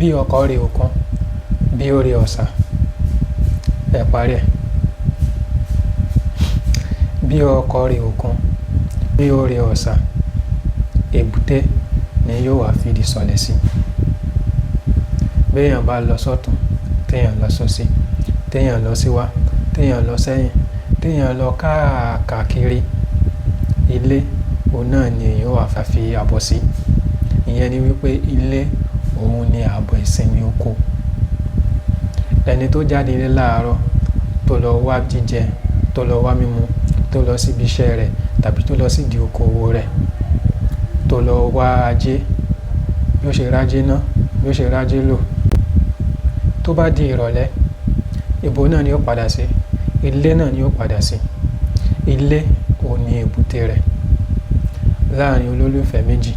bí ọkọ̀ rí òkun bí ó rí ọ̀sà ẹ parí ẹ̀. Bí ọkọ̀ rí òkun bí ó rí ọ̀sà èbúté ni yóò wá fìdí sọlẹ̀ sí. Béèyàn bá lọ sọ́tún téèyàn lọ sósì téèyàn lọ síwá téèyàn lọ sẹ́yìn téèyàn lọ káàkiri ilé òun náà ni èèyàn wà fà fi àbọ̀ sí. Ìyẹn ni wípé ilé òun ni ààbọ̀ ìsinmi oko. Ẹni tó jáde ilé láàárọ̀ tó lọ wá jíjẹ tó lọ wá mímu tó lọ síbi iṣẹ́ rẹ̀ tàbí tó lọ sídìí okòwò rẹ̀ tó lọ wá ajé yóò ṣe rájé ná yóò ṣe rájé lò. Tó bá di ìrọ̀lẹ́ ibo náà ni ó padà sí, ilé náà ni ó padà sí. Ilé òun ni èbúté rẹ̀. Láàrin olólùfẹ́ méjì,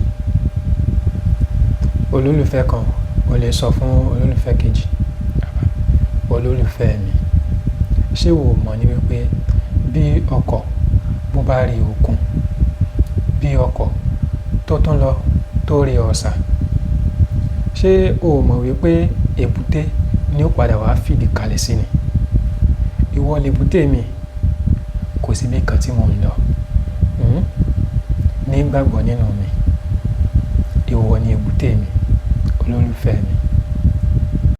olólùfẹ́ kan ò lè sọ fún olólùfẹ́ kejì olólùfẹ́ mi ṣé wo mọ̀ ní wípé bí ọkọ̀ bó bá rí òkun bí ọkọ̀ tó tún lọ tó rí ọ̀sà ṣé o mọ̀ wípé èbúté ni ó padà wá fìdí kalẹ̀ sí ni. Ìwọ lèbúté mi kò sí bí kan tí mò ń lọ ní gbàgbọ́ nínú mi. Ìwọ ni èbúté mi olólùfẹ́ mi.